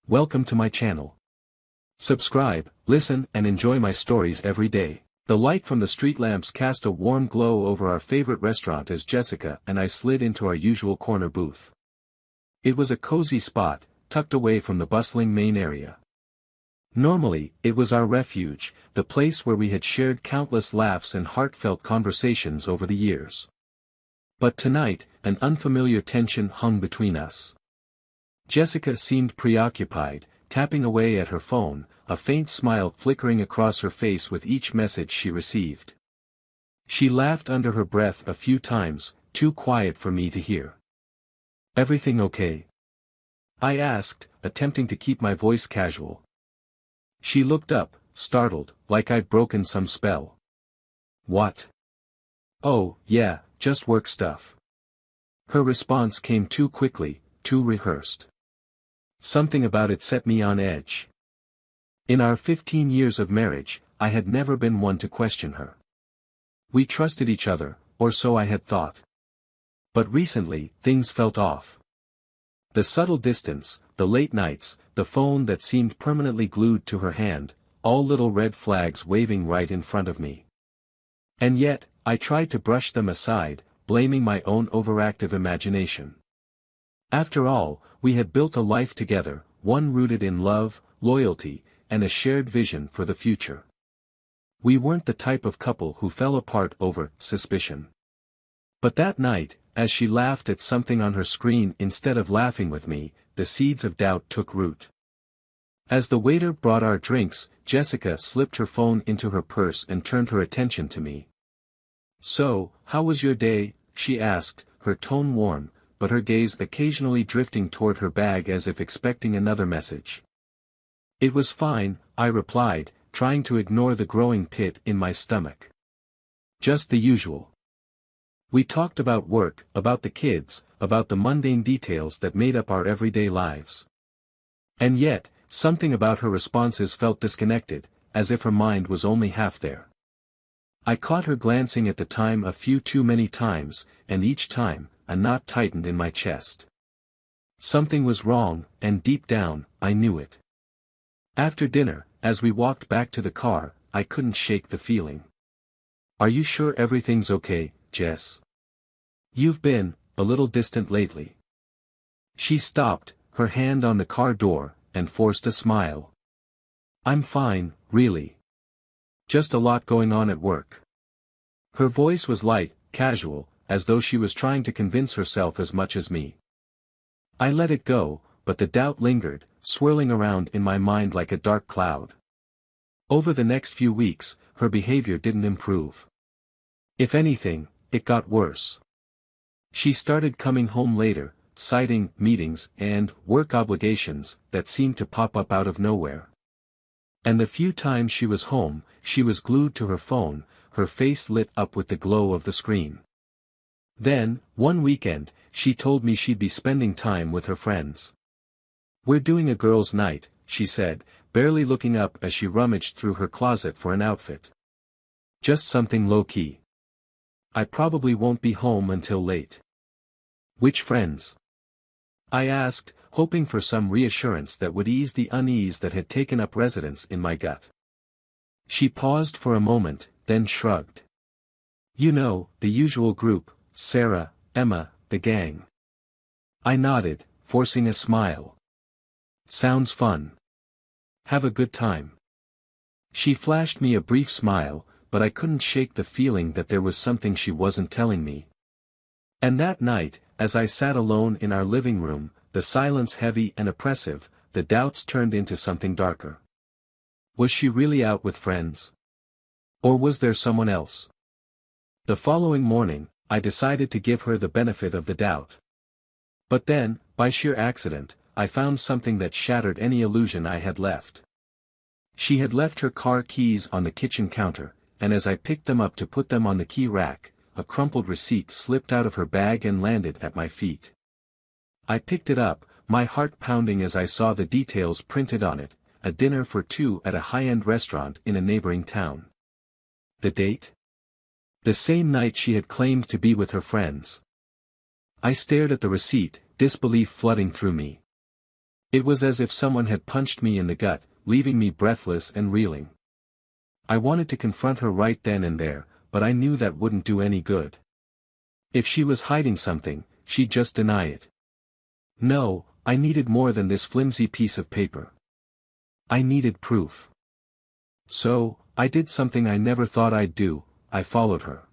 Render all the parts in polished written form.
Welcome to my channel. Subscribe, listen, and enjoy my stories every day. The light from the street lamps cast a warm glow over our favorite restaurant as Jessica and I slid into our usual corner booth. It was a cozy spot, tucked away from the bustling main area. Normally, it was our refuge, the place where we had shared countless laughs and heartfelt conversations over the years. But tonight, an unfamiliar tension hung between us. Jessica seemed preoccupied, tapping away at her phone, a faint smile flickering across her face with each message she received. She laughed under her breath a few times, too quiet for me to hear. "Everything okay?" I asked, attempting to keep my voice casual. She looked up, startled, like I'd broken some spell. "What?" "Oh, yeah, just work stuff." Her response came too quickly, too rehearsed. Something about it set me on edge. In our 15 years of marriage, I had never been one to question her. We trusted each other, or so I had thought. But recently, things felt off. The subtle distance, the late nights, the phone that seemed permanently glued to her hand, all little red flags waving right in front of me. And yet, I tried to brush them aside, blaming my own overactive imagination. After all, we had built a life together, one rooted in love, loyalty, and a shared vision for the future. We weren't the type of couple who fell apart over suspicion. But that night, as she laughed at something on her screen instead of laughing with me, the seeds of doubt took root. As the waiter brought our drinks, Jessica slipped her phone into her purse and turned her attention to me. "So, how was your day?" she asked, her tone warm, but her gaze occasionally drifting toward her bag as if expecting another message. "It was fine," I replied, trying to ignore the growing pit in my stomach. "Just the usual." We talked about work, about the kids, about the mundane details that made up our everyday lives. And yet, something about her responses felt disconnected, as if her mind was only half there. I caught her glancing at the time a few too many times, and each time, a knot tightened in my chest. Something was wrong, and deep down, I knew it. After dinner, as we walked back to the car, I couldn't shake the feeling. "Are you sure everything's okay, Jess? You've been a little distant lately." She stopped, her hand on the car door, and forced a smile. "I'm fine, really. Just a lot going on at work." Her voice was light, casual, as though she was trying to convince herself as much as me. I let it go, but the doubt lingered, swirling around in my mind like a dark cloud. Over the next few weeks, her behavior didn't improve. If anything, it got worse. She started coming home later, citing meetings and work obligations that seemed to pop up out of nowhere. And the few times she was home, she was glued to her phone, her face lit up with the glow of the screen. Then, one weekend, she told me she'd be spending time with her friends. "We're doing a girls' night," she said, barely looking up as she rummaged through her closet for an outfit. "Just something low-key. I probably won't be home until late." "Which friends?" I asked, hoping for some reassurance that would ease the unease that had taken up residence in my gut. She paused for a moment, then shrugged. "You know, the usual group, Sarah, Emma, the gang." I nodded, forcing a smile. "Sounds fun. Have a good time." She flashed me a brief smile, but I couldn't shake the feeling that there was something she wasn't telling me. And that night, as I sat alone in our living room, the silence heavy and oppressive, the doubts turned into something darker. Was she really out with friends? Or was there someone else? The following morning, I decided to give her the benefit of the doubt. But then, by sheer accident, I found something that shattered any illusion I had left. She had left her car keys on the kitchen counter, and as I picked them up to put them on the key rack, a crumpled receipt slipped out of her bag and landed at my feet. I picked it up, my heart pounding as I saw the details printed on it, a dinner for two at a high-end restaurant in a neighboring town. The date? The same night she had claimed to be with her friends. I stared at the receipt, disbelief flooding through me. It was as if someone had punched me in the gut, leaving me breathless and reeling. I wanted to confront her right then and there, but I knew that wouldn't do any good. If she was hiding something, she'd just deny it. No, I needed more than this flimsy piece of paper. I needed proof. So, I did something I never thought I'd do, I followed her.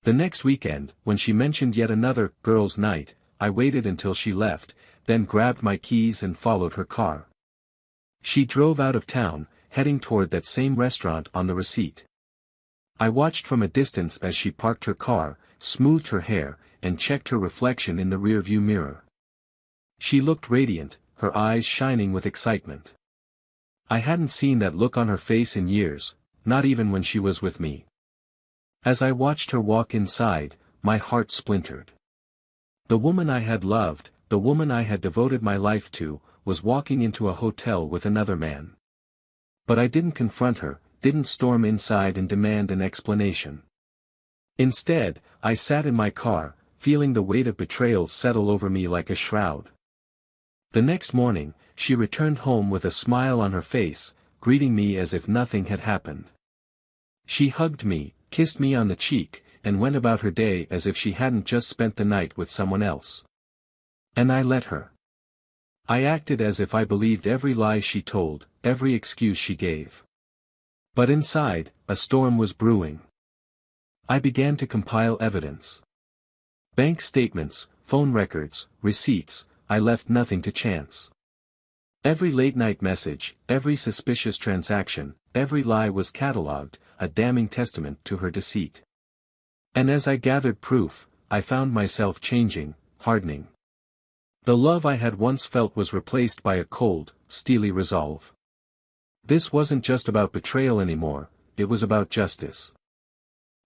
The next weekend, when she mentioned yet another girls' night, I waited until she left, then grabbed my keys and followed her car. She drove out of town, heading toward that same restaurant on the receipt. I watched from a distance as she parked her car, smoothed her hair, and checked her reflection in the rearview mirror. She looked radiant, her eyes shining with excitement. I hadn't seen that look on her face in years, not even when she was with me. As I watched her walk inside, my heart splintered. The woman I had loved, the woman I had devoted my life to, was walking into a hotel with another man. But I didn't confront her, didn't storm inside and demand an explanation. Instead, I sat in my car, feeling the weight of betrayal settle over me like a shroud. The next morning, she returned home with a smile on her face, greeting me as if nothing had happened. She hugged me, kissed me on the cheek, and went about her day as if she hadn't just spent the night with someone else. And I let her. I acted as if I believed every lie she told, every excuse she gave. But inside, a storm was brewing. I began to compile evidence. Bank statements, phone records, receipts, I left nothing to chance. Every late-night message, every suspicious transaction, every lie was catalogued, a damning testament to her deceit. And as I gathered proof, I found myself changing, hardening. The love I had once felt was replaced by a cold, steely resolve. This wasn't just about betrayal anymore, it was about justice.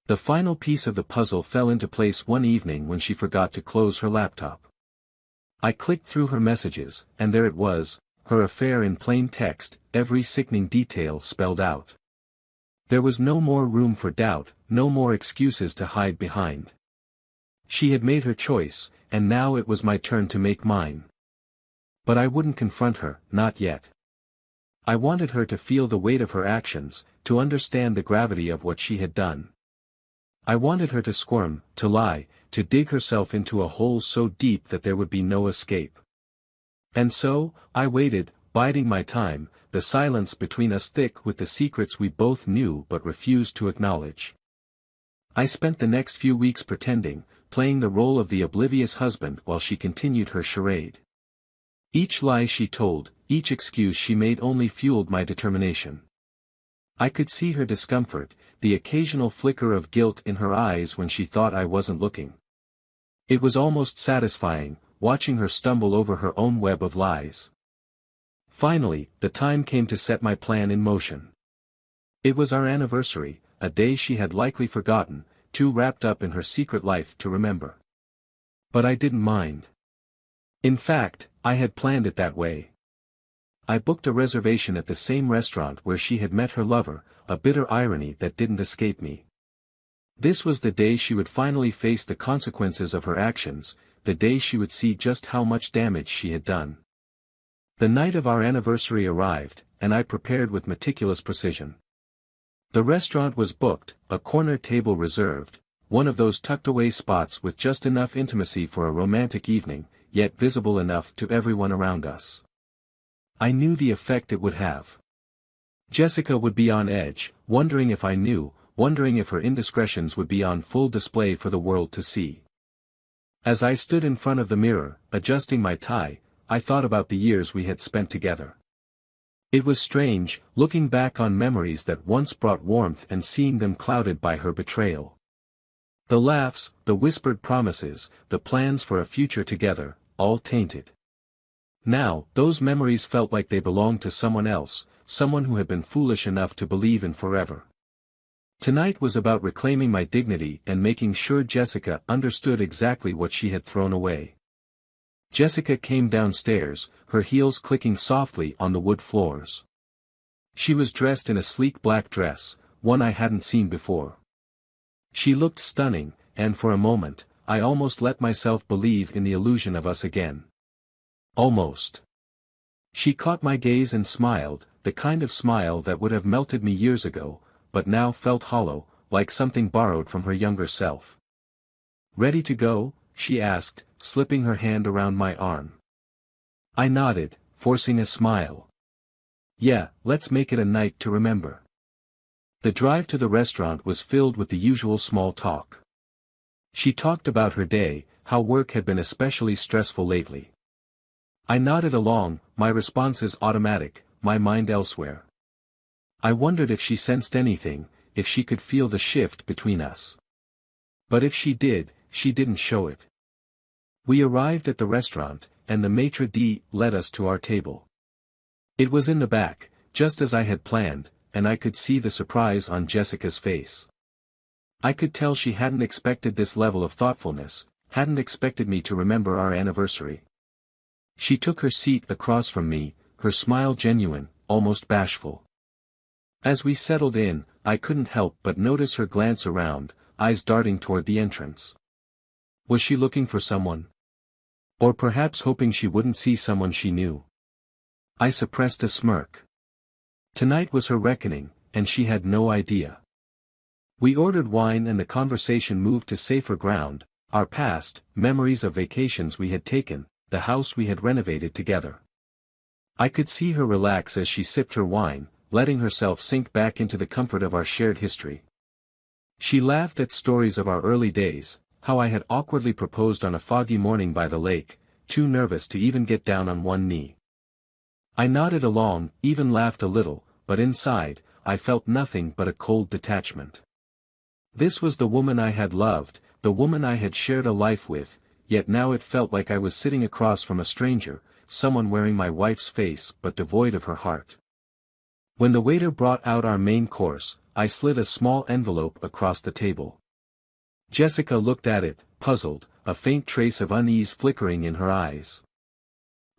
The final piece of the puzzle fell into place one evening when she forgot to close her laptop. I clicked through her messages, and there it was, her affair in plain text, every sickening detail spelled out. There was no more room for doubt, no more excuses to hide behind. She had made her choice, and now it was my turn to make mine. But I wouldn't confront her, not yet. I wanted her to feel the weight of her actions, to understand the gravity of what she had done. I wanted her to squirm, to lie, to dig herself into a hole so deep that there would be no escape. And so, I waited, biding my time, the silence between us thick with the secrets we both knew but refused to acknowledge. I spent the next few weeks pretending, playing the role of the oblivious husband while she continued her charade. Each lie she told, each excuse she made only fueled my determination. I could see her discomfort, the occasional flicker of guilt in her eyes when she thought I wasn't looking. It was almost satisfying, watching her stumble over her own web of lies. Finally, the time came to set my plan in motion. It was our anniversary, a day she had likely forgotten, too wrapped up in her secret life to remember. But I didn't mind. In fact, I had planned it that way. I booked a reservation at the same restaurant where she had met her lover, a bitter irony that didn't escape me. This was the day she would finally face the consequences of her actions, the day she would see just how much damage she had done. The night of our anniversary arrived, and I prepared with meticulous precision. The restaurant was booked, a corner table reserved, one of those tucked-away spots with just enough intimacy for a romantic evening, yet visible enough to everyone around us. I knew the effect it would have. Jessica would be on edge, wondering if I knew, wondering if her indiscretions would be on full display for the world to see. As I stood in front of the mirror, adjusting my tie, I thought about the years we had spent together. It was strange, looking back on memories that once brought warmth and seeing them clouded by her betrayal. The laughs, the whispered promises, the plans for a future together, all tainted. Now, those memories felt like they belonged to someone else, someone who had been foolish enough to believe in forever. Tonight was about reclaiming my dignity and making sure Jessica understood exactly what she had thrown away. Jessica came downstairs, her heels clicking softly on the wood floors. She was dressed in a sleek black dress, one I hadn't seen before. She looked stunning, and for a moment, I almost let myself believe in the illusion of us again. Almost. She caught my gaze and smiled, the kind of smile that would have melted me years ago, but now felt hollow, like something borrowed from her younger self. "Ready to go?" she asked, slipping her hand around my arm. I nodded, forcing a smile. "Yeah, let's make it a night to remember." The drive to the restaurant was filled with the usual small talk. She talked about her day, how work had been especially stressful lately. I nodded along, my responses automatic, my mind elsewhere. I wondered if she sensed anything, if she could feel the shift between us. But if she did, she didn't show it. We arrived at the restaurant, and the maitre d' led us to our table. It was in the back, just as I had planned, and I could see the surprise on Jessica's face. I could tell she hadn't expected this level of thoughtfulness, hadn't expected me to remember our anniversary. She took her seat across from me, her smile genuine, almost bashful. As we settled in, I couldn't help but notice her glance around, eyes darting toward the entrance. Was she looking for someone? Or perhaps hoping she wouldn't see someone she knew? I suppressed a smirk. Tonight was her reckoning, and she had no idea. We ordered wine and the conversation moved to safer ground, our past, memories of vacations we had taken, the house we had renovated together. I could see her relax as she sipped her wine, letting herself sink back into the comfort of our shared history. She laughed at stories of our early days, how I had awkwardly proposed on a foggy morning by the lake, too nervous to even get down on one knee. I nodded along, even laughed a little, but inside, I felt nothing but a cold detachment. This was the woman I had loved, the woman I had shared a life with, yet now it felt like I was sitting across from a stranger, someone wearing my wife's face but devoid of her heart. When the waiter brought out our main course, I slid a small envelope across the table. Jessica looked at it, puzzled, a faint trace of unease flickering in her eyes.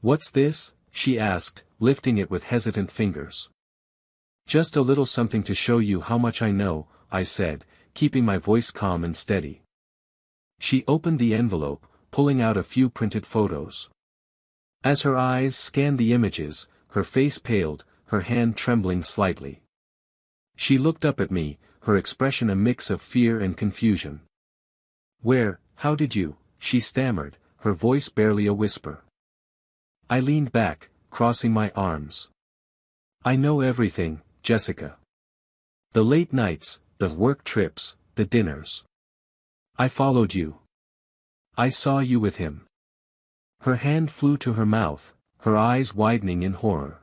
"What's this?" she asked, lifting it with hesitant fingers. "Just a little something to show you how much I know," I said, keeping my voice calm and steady. She opened the envelope, pulling out a few printed photos. As her eyes scanned the images, her face paled, her hand trembling slightly. She looked up at me, her expression a mix of fear and confusion. How did you?" she stammered, her voice barely a whisper. I leaned back, crossing my arms. "I know everything, Jessica. The late nights, the work trips, the dinners. I followed you. I saw you with him." Her hand flew to her mouth, her eyes widening in horror.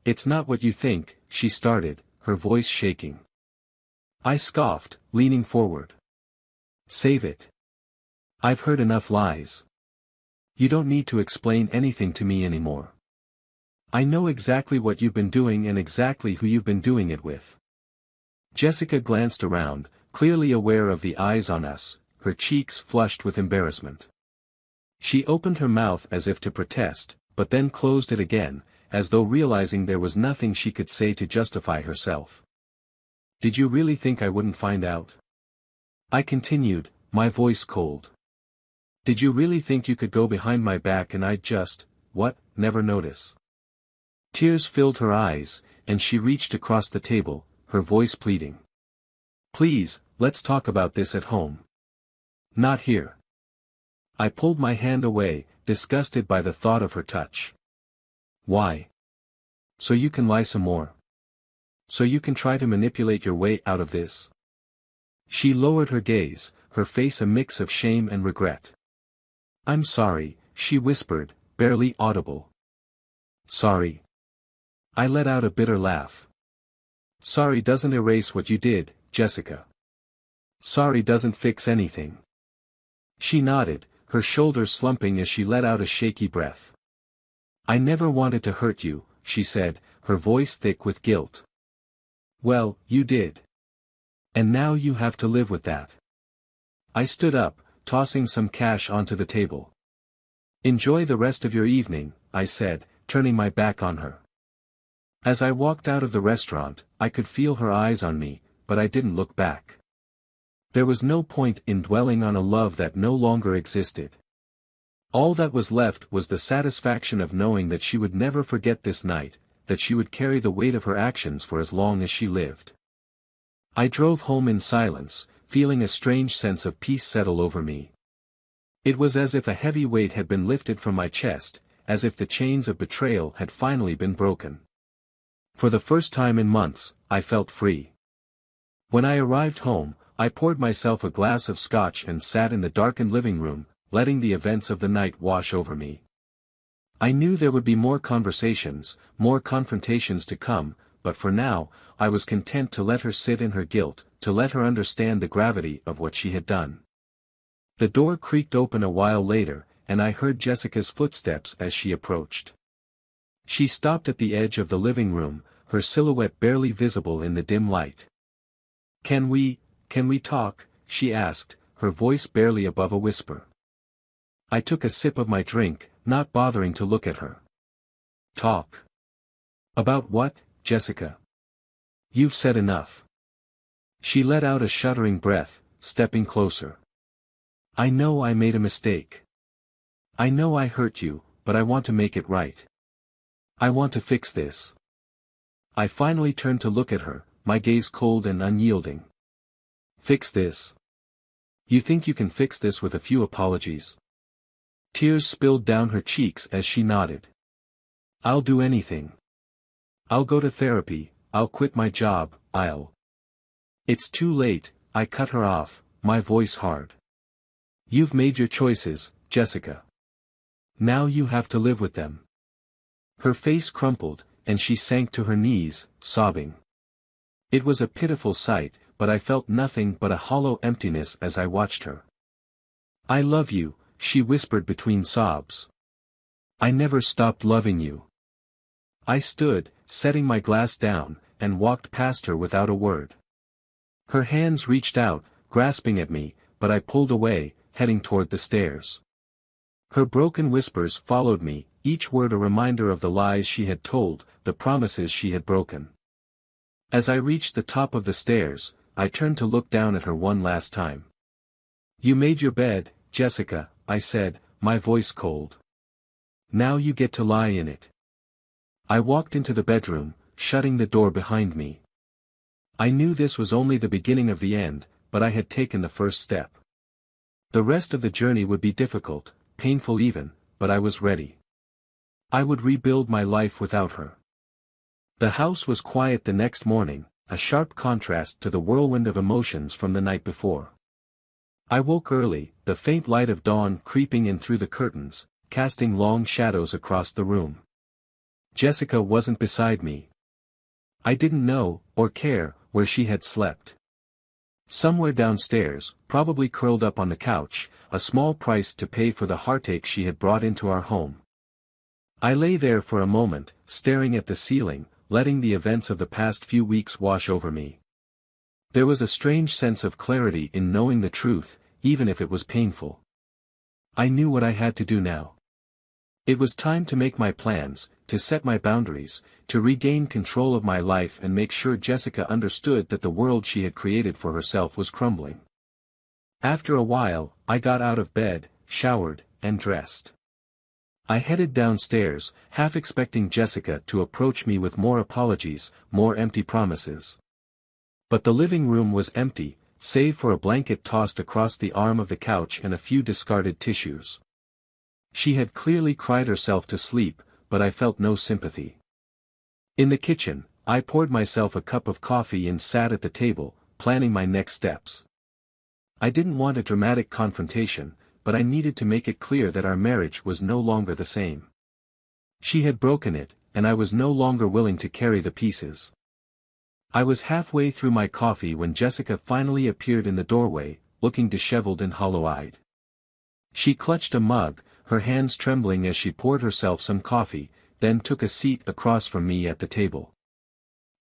It's not what you think," she started, her voice shaking. I scoffed, leaning forward. "Save it. I've heard enough lies. You don't need to explain anything to me anymore. I know exactly what you've been doing and exactly who you've been doing it with." Jessica glanced around, clearly aware of the eyes on us, her cheeks flushed with embarrassment. She opened her mouth as if to protest, but then closed it again, as though realizing there was nothing she could say to justify herself. "Did you really think I wouldn't find out?" I continued, my voice cold. "Did you really think you could go behind my back and I'd just, never notice?" Tears filled her eyes, and she reached across the table, her voice pleading. "Please, let's talk about this at home. Not here." I pulled my hand away, disgusted by the thought of her touch. "Why? So you can lie some more? So you can try to manipulate your way out of this?" She lowered her gaze, her face a mix of shame and regret. "I'm sorry," she whispered, barely audible. "Sorry?" I let out a bitter laugh. "Sorry doesn't erase what you did, Jessica. Sorry doesn't fix anything." She nodded, her shoulders slumping as she let out a shaky breath. "I never wanted to hurt you," she said, her voice thick with guilt. "Well, you did. And now you have to live with that." I stood up, tossing some cash onto the table. "Enjoy the rest of your evening," I said, turning my back on her. As I walked out of the restaurant, I could feel her eyes on me, but I didn't look back. There was no point in dwelling on a love that no longer existed. All that was left was the satisfaction of knowing that she would never forget this night, that she would carry the weight of her actions for as long as she lived. I drove home in silence, feeling a strange sense of peace settle over me. It was as if a heavy weight had been lifted from my chest, as if the chains of betrayal had finally been broken. For the first time in months, I felt free. When I arrived home, I poured myself a glass of scotch and sat in the darkened living room, letting the events of the night wash over me. I knew there would be more conversations, more confrontations to come, but for now, I was content to let her sit in her guilt, to let her understand the gravity of what she had done. The door creaked open a while later, and I heard Jessica's footsteps as she approached. She stopped at the edge of the living room, her silhouette barely visible in the dim light. Can we talk?" she asked, her voice barely above a whisper. I took a sip of my drink, not bothering to look at her. "Talk? About what, Jessica? You've said enough." She let out a shuddering breath, stepping closer. "I know I made a mistake. I know I hurt you, but I want to make it right. I want to fix this." I finally turned to look at her, my gaze cold and unyielding. "Fix this? You think you can fix this with a few apologies?" Tears spilled down her cheeks as she nodded. "I'll do anything. I'll go to therapy, I'll quit my job, It's too late," I cut her off, my voice hard. "You've made your choices, Jessica. Now you have to live with them." Her face crumpled, and she sank to her knees, sobbing. It was a pitiful sight, but I felt nothing but a hollow emptiness as I watched her. "I love you," she whispered between sobs. "I never stopped loving you." I stood, setting my glass down, and walked past her without a word. Her hands reached out, grasping at me, but I pulled away, heading toward the stairs. Her broken whispers followed me, each word a reminder of the lies she had told, the promises she had broken. As I reached the top of the stairs, I turned to look down at her one last time. "You made your bed, Jessica," I said, my voice cold. "Now you get to lie in it." I walked into the bedroom, shutting the door behind me. I knew this was only the beginning of the end, but I had taken the first step. The rest of the journey would be difficult, painful even, but I was ready. I would rebuild my life without her. The house was quiet the next morning, a sharp contrast to the whirlwind of emotions from the night before. I woke early, the faint light of dawn creeping in through the curtains, casting long shadows across the room. Jessica wasn't beside me. I didn't know, or care, where she had slept. Somewhere downstairs, probably curled up on the couch, a small price to pay for the heartache she had brought into our home. I lay there for a moment, staring at the ceiling, letting the events of the past few weeks wash over me. There was a strange sense of clarity in knowing the truth, even if it was painful. I knew what I had to do now. It was time to make my plans, to set my boundaries, to regain control of my life and make sure Jessica understood that the world she had created for herself was crumbling. After a while, I got out of bed, showered, and dressed. I headed downstairs, half expecting Jessica to approach me with more apologies, more empty promises. But the living room was empty, save for a blanket tossed across the arm of the couch and a few discarded tissues. She had clearly cried herself to sleep, but I felt no sympathy. In the kitchen, I poured myself a cup of coffee and sat at the table, planning my next steps. I didn't want a dramatic confrontation, but I needed to make it clear that our marriage was no longer the same. She had broken it, and I was no longer willing to carry the pieces. I was halfway through my coffee when Jessica finally appeared in the doorway, looking disheveled and hollow-eyed. She clutched a mug, her hands trembling as she poured herself some coffee, then took a seat across from me at the table.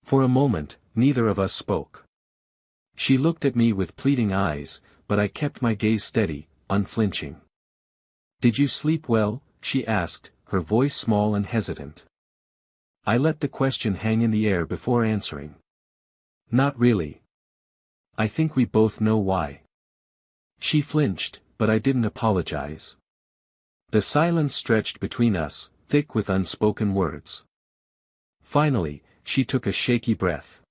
For a moment, neither of us spoke. She looked at me with pleading eyes, but I kept my gaze steady, unflinching. "Did you sleep well?" she asked, her voice small and hesitant. I let the question hang in the air before answering. "Not really. I think we both know why." She flinched, but I didn't apologize. The silence stretched between us, thick with unspoken words. Finally, she took a shaky breath.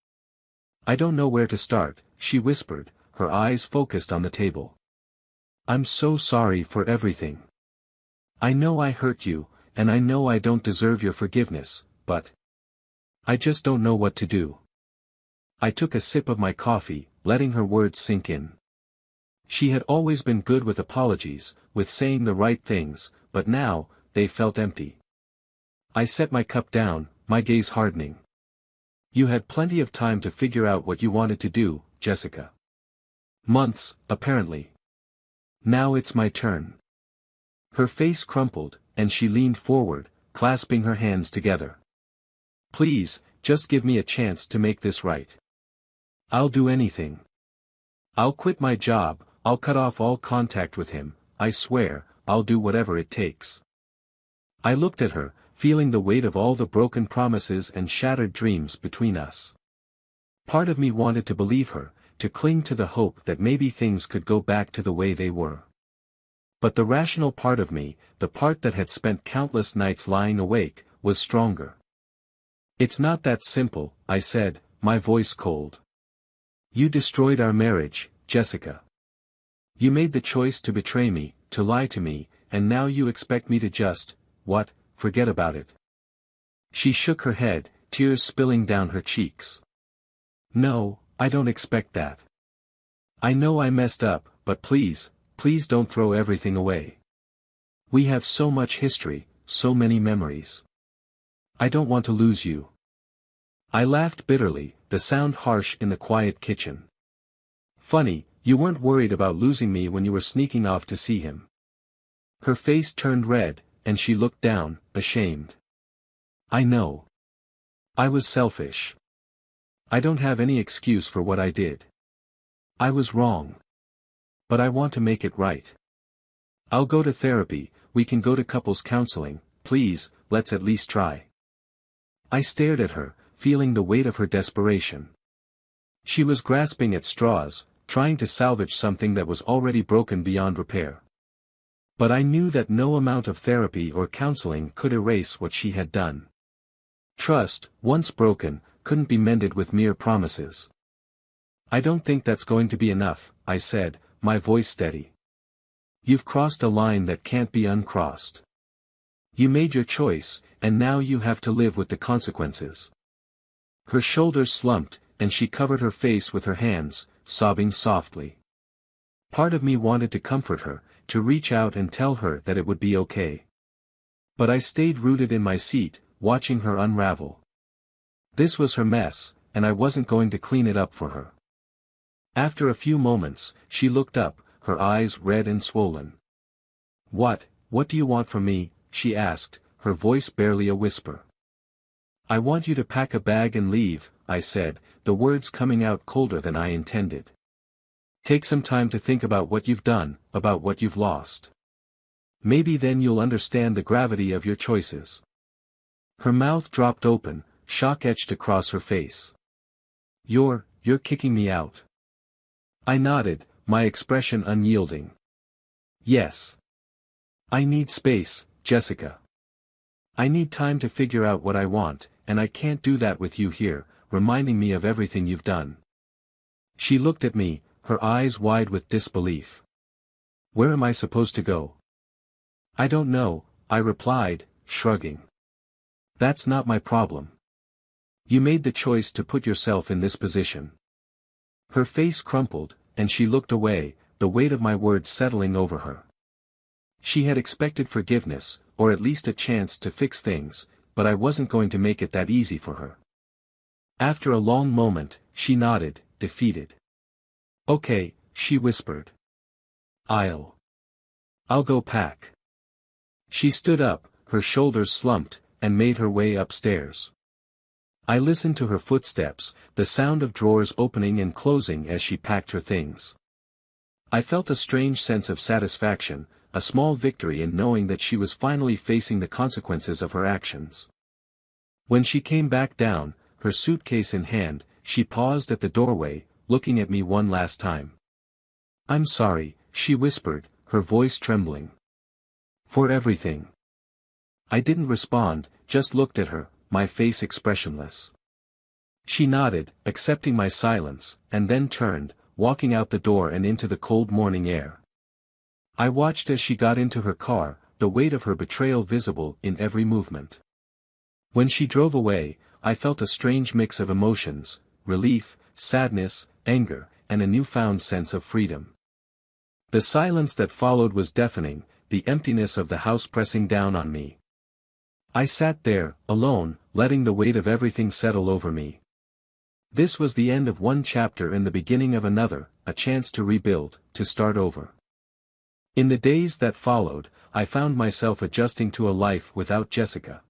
"I don't know where to start," she whispered, her eyes focused on the table. "I'm so sorry for everything. I know I hurt you, and I know I don't deserve your forgiveness, but I just don't know what to do." I took a sip of my coffee, letting her words sink in. She had always been good with apologies, with saying the right things, but now, they felt empty. I set my cup down, my gaze hardening. "You had plenty of time to figure out what you wanted to do, Jessica. Months, apparently. Now it's my turn." Her face crumpled, and she leaned forward, clasping her hands together. "Please, just give me a chance to make this right. I'll do anything. I'll quit my job, I'll cut off all contact with him, I swear, I'll do whatever it takes." I looked at her, feeling the weight of all the broken promises and shattered dreams between us. Part of me wanted to believe her, to cling to the hope that maybe things could go back to the way they were. But the rational part of me, the part that had spent countless nights lying awake, was stronger. "It's not that simple," I said, my voice cold. "You destroyed our marriage, Jessica. You made the choice to betray me, to lie to me, and now you expect me to just, forget about it." She shook her head, tears spilling down her cheeks. "No, I don't expect that. I know I messed up, but please don't throw everything away. We have so much history, so many memories. I don't want to lose you." I laughed bitterly, the sound harsh in the quiet kitchen. "Funny, you weren't worried about losing me when you were sneaking off to see him." Her face turned red, and she looked down, ashamed. "I know. I was selfish. I don't have any excuse for what I did. I was wrong. But I want to make it right. I'll go to therapy, we can go to couples counseling, please, let's at least try." I stared at her, feeling the weight of her desperation. She was grasping at straws, trying to salvage something that was already broken beyond repair. But I knew that no amount of therapy or counseling could erase what she had done. Trust, once broken, couldn't be mended with mere promises. "I don't think that's going to be enough," I said, my voice steady. "You've crossed a line that can't be uncrossed. You made your choice, and now you have to live with the consequences." Her shoulders slumped, and she covered her face with her hands, sobbing softly. Part of me wanted to comfort her, to reach out and tell her that it would be okay. But I stayed rooted in my seat, watching her unravel. This was her mess, and I wasn't going to clean it up for her. After a few moments, she looked up, her eyes red and swollen. What do you want from me?" she asked, her voice barely a whisper. "I want you to pack a bag and leave," I said, the words coming out colder than I intended. "Take some time to think about what you've done, about what you've lost. Maybe then you'll understand the gravity of your choices." Her mouth dropped open, shock etched across her face. You're kicking me out?" I nodded, my expression unyielding. "Yes. I need space, Jessica. I need time to figure out what I want, and I can't do that with you here, reminding me of everything you've done." She looked at me, her eyes wide with disbelief. "Where am I supposed to go?" "I don't know," I replied, shrugging. "That's not my problem. You made the choice to put yourself in this position." Her face crumpled, and she looked away, the weight of my words settling over her. She had expected forgiveness, or at least a chance to fix things, but I wasn't going to make it that easy for her. After a long moment, she nodded, defeated. "Okay," she whispered. I'll go pack." She stood up, her shoulders slumped, and made her way upstairs. I listened to her footsteps, the sound of drawers opening and closing as she packed her things. I felt a strange sense of satisfaction, a small victory in knowing that she was finally facing the consequences of her actions. When she came back down, her suitcase in hand, she paused at the doorway, looking at me one last time. "I'm sorry," she whispered, her voice trembling. For everything. I didn't respond, just looked at her, my face expressionless. She nodded, accepting my silence, and then turned, walking out the door and into the cold morning air. I watched as she got into her car, the weight of her betrayal visible in every movement. When she drove away, I felt a strange mix of emotions, relief, sadness, anger, and a newfound sense of freedom. The silence that followed was deafening, the emptiness of the house pressing down on me. I sat there, alone, letting the weight of everything settle over me. This was the end of one chapter and the beginning of another, a chance to rebuild, to start over. In the days that followed, I found myself adjusting to a life without Jessica.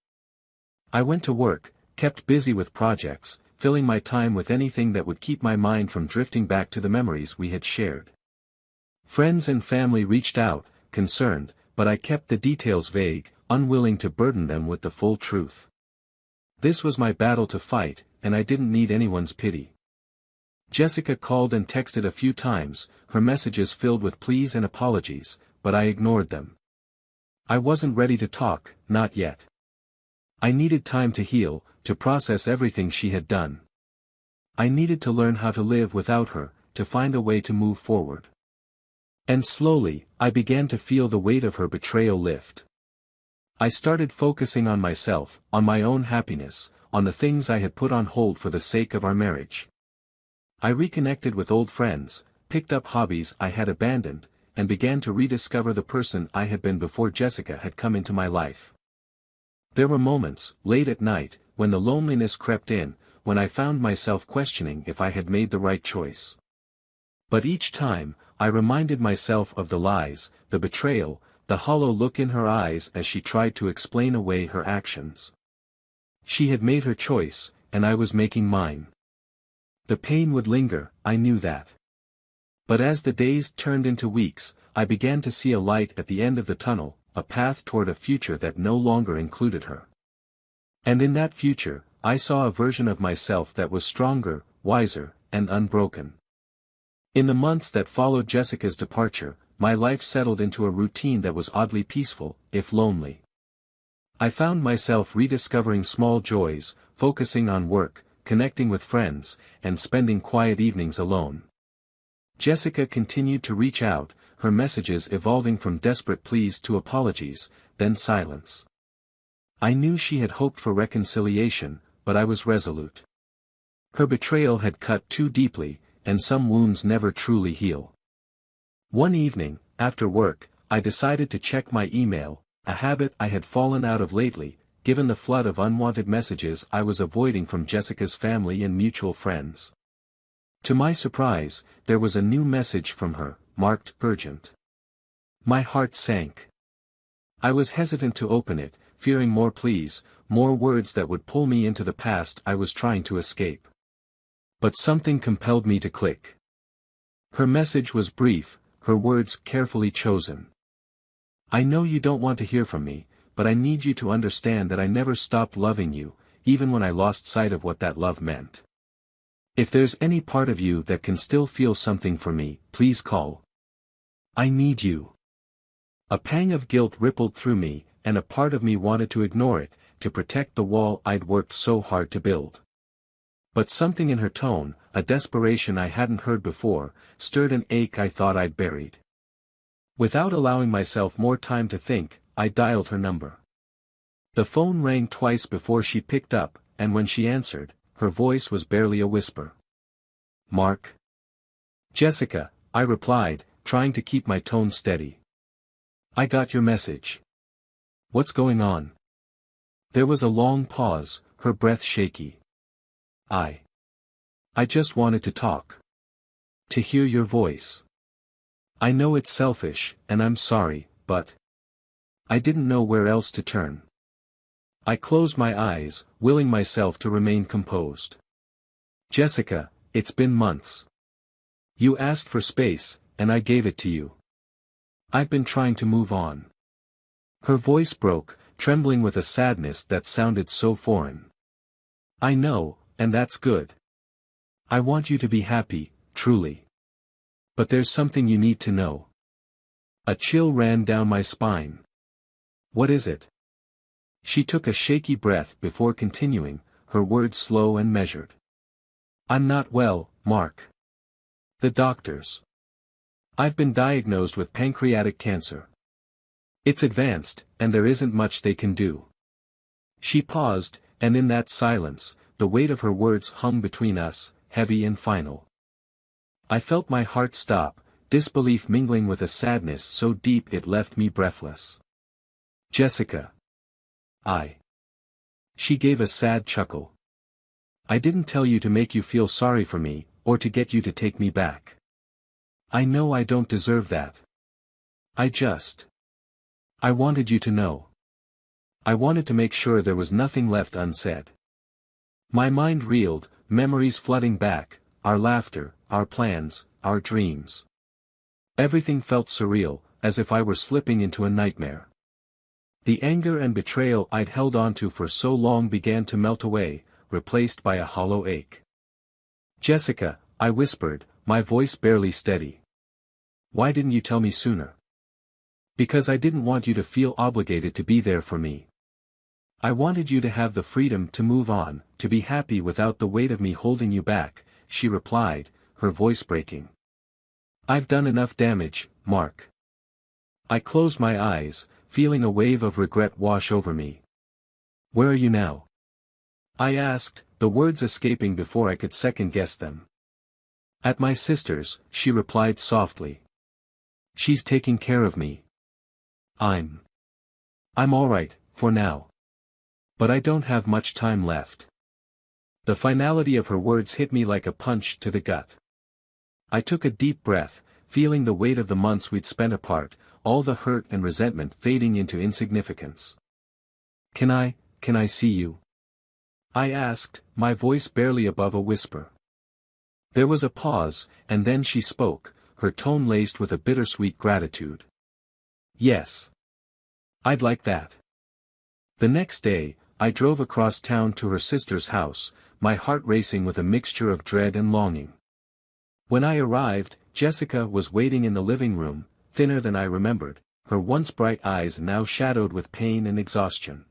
I went to work, kept busy with projects, filling my time with anything that would keep my mind from drifting back to the memories we had shared. Friends and family reached out, concerned, but I kept the details vague, unwilling to burden them with the full truth. This was my battle to fight, and I didn't need anyone's pity. Jessica called and texted a few times, her messages filled with pleas and apologies, but I ignored them. I wasn't ready to talk, not yet. I needed time to heal, to process everything she had done. I needed to learn how to live without her, to find a way to move forward. And slowly, I began to feel the weight of her betrayal lift. I started focusing on myself, on my own happiness, on the things I had put on hold for the sake of our marriage. I reconnected with old friends, picked up hobbies I had abandoned, and began to rediscover the person I had been before Jessica had come into my life. There were moments, late at night, when the loneliness crept in, when I found myself questioning if I had made the right choice. But each time, I reminded myself of the lies, the betrayal, the hollow look in her eyes as she tried to explain away her actions. She had made her choice, and I was making mine. The pain would linger, I knew that. But as the days turned into weeks, I began to see a light at the end of the tunnel, a path toward a future that no longer included her. And in that future, I saw a version of myself that was stronger, wiser, and unbroken. In the months that followed Jessica's departure, my life settled into a routine that was oddly peaceful, if lonely. I found myself rediscovering small joys, focusing on work, connecting with friends, and spending quiet evenings alone. Jessica continued to reach out, her messages evolving from desperate pleas to apologies, then silence. I knew she had hoped for reconciliation, but I was resolute. Her betrayal had cut too deeply, and some wounds never truly heal. One evening, after work, I decided to check my email, a habit I had fallen out of lately, given the flood of unwanted messages I was avoiding from Jessica's family and mutual friends. To my surprise, there was a new message from her, marked urgent. My heart sank. I was hesitant to open it, fearing more pleas, more words that would pull me into the past I was trying to escape. But something compelled me to click. Her message was brief, her words carefully chosen. I know you don't want to hear from me, but I need you to understand that I never stopped loving you, even when I lost sight of what that love meant. If there's any part of you that can still feel something for me, please call. I need you. A pang of guilt rippled through me, and a part of me wanted to ignore it, to protect the wall I'd worked so hard to build. But something in her tone, a desperation I hadn't heard before, stirred an ache I thought I'd buried. Without allowing myself more time to think, I dialed her number. The phone rang twice before she picked up, and when she answered, her voice was barely a whisper. Mark. Jessica, I replied, trying to keep my tone steady. I got your message. What's going on? There was a long pause, her breath shaky. I just wanted to talk. To hear your voice. I know it's selfish, and I'm sorry, but I didn't know where else to turn. I closed my eyes, willing myself to remain composed. Jessica, it's been months. You asked for space, and I gave it to you. I've been trying to move on. Her voice broke, trembling with a sadness that sounded so foreign. I know, and that's good. I want you to be happy, truly. But there's something you need to know. A chill ran down my spine. What is it? She took a shaky breath before continuing, her words slow and measured. I'm not well, Mark. The doctors. I've been diagnosed with pancreatic cancer. It's advanced, and there isn't much they can do. She paused, and in that silence, the weight of her words hung between us, heavy and final. I felt my heart stop, disbelief mingling with a sadness so deep it left me breathless. Jessica. She gave a sad chuckle. I didn't tell you to make you feel sorry for me, or to get you to take me back. I know I don't deserve that. I wanted you to know. I wanted to make sure there was nothing left unsaid. My mind reeled, memories flooding back, our laughter, our plans, our dreams. Everything felt surreal, as if I were slipping into a nightmare. The anger and betrayal I'd held onto for so long began to melt away, replaced by a hollow ache. Jessica, I whispered, my voice barely steady. Why didn't you tell me sooner? Because I didn't want you to feel obligated to be there for me. I wanted you to have the freedom to move on, to be happy without the weight of me holding you back, she replied, her voice breaking. I've done enough damage, Mark. I closed my eyes, feeling a wave of regret wash over me. Where are you now? I asked, the words escaping before I could second-guess them. At my sister's, she replied softly. She's taking care of me. I'm all right, for now. But I don't have much time left. The finality of her words hit me like a punch to the gut. I took a deep breath, feeling the weight of the months we'd spent apart, all the hurt and resentment fading into insignificance. Can I see you? I asked, my voice barely above a whisper. There was a pause, and then she spoke, her tone laced with a bittersweet gratitude. Yes. I'd like that. The next day, I drove across town to her sister's house, my heart racing with a mixture of dread and longing. When I arrived, Jessica was waiting in the living room, thinner than I remembered, her once bright eyes now shadowed with pain and exhaustion.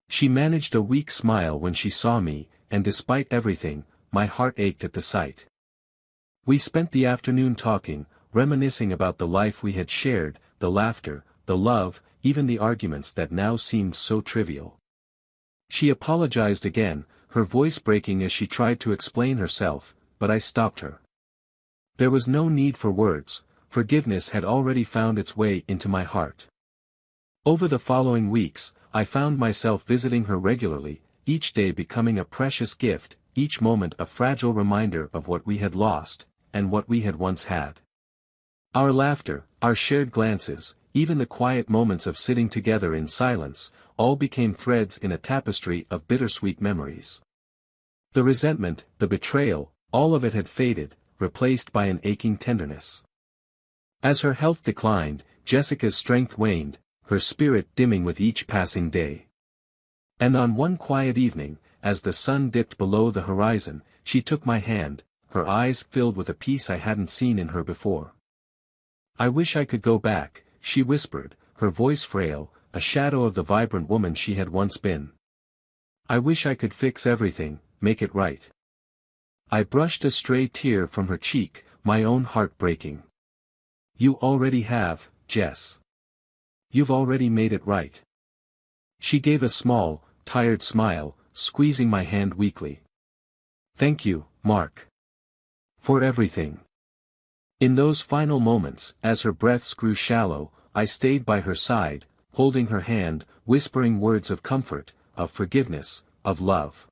She managed a weak smile when she saw me, and despite everything, my heart ached at the sight. We spent the afternoon talking, reminiscing about the life we had shared, the laughter, the love, even the arguments that now seemed so trivial. She apologized again, her voice breaking as she tried to explain herself, but I stopped her. There was no need for words, forgiveness had already found its way into my heart. Over the following weeks, I found myself visiting her regularly, each day becoming a precious gift, each moment a fragile reminder of what we had lost, and what we had once had. Our laughter, our shared glances, even the quiet moments of sitting together in silence, all became threads in a tapestry of bittersweet memories. The resentment, the betrayal, all of it had faded, replaced by an aching tenderness. As her health declined, Jessica's strength waned, her spirit dimming with each passing day. And on one quiet evening, as the sun dipped below the horizon, she took my hand, her eyes filled with a peace I hadn't seen in her before. I wish I could go back, she whispered, her voice frail, a shadow of the vibrant woman she had once been. I wish I could fix everything, make it right. I brushed a stray tear from her cheek, my own heart breaking. You already have, Jess. You've already made it right. She gave a small, tired smile, squeezing my hand weakly. Thank you, Mark. For everything. In those final moments, as her breaths grew shallow, I stayed by her side, holding her hand, whispering words of comfort, of forgiveness, of love.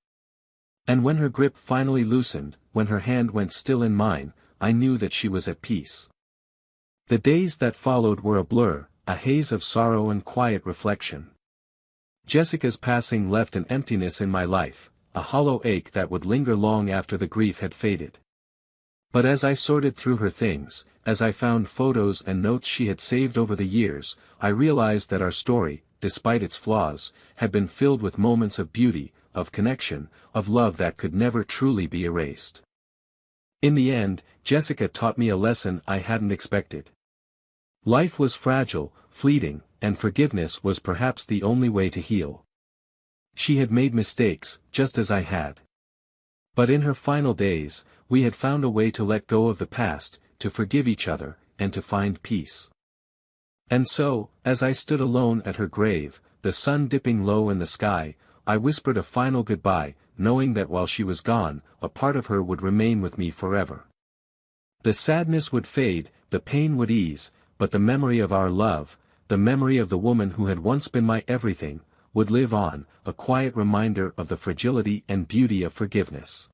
And when her grip finally loosened, when her hand went still in mine, I knew that she was at peace. The days that followed were a blur, a haze of sorrow and quiet reflection. Jessica's passing left an emptiness in my life, a hollow ache that would linger long after the grief had faded. But as I sorted through her things, as I found photos and notes she had saved over the years, I realized that our story, despite its flaws, had been filled with moments of beauty, of connection, of love that could never truly be erased. In the end, Jessica taught me a lesson I hadn't expected. Life was fragile, fleeting, and forgiveness was perhaps the only way to heal. She had made mistakes, just as I had. But in her final days, we had found a way to let go of the past, to forgive each other, and to find peace. And so, as I stood alone at her grave, the sun dipping low in the sky, I whispered a final goodbye, knowing that while she was gone, a part of her would remain with me forever. The sadness would fade, the pain would ease, but the memory of our love, the memory of the woman who had once been my everything, would live on, a quiet reminder of the fragility and beauty of forgiveness.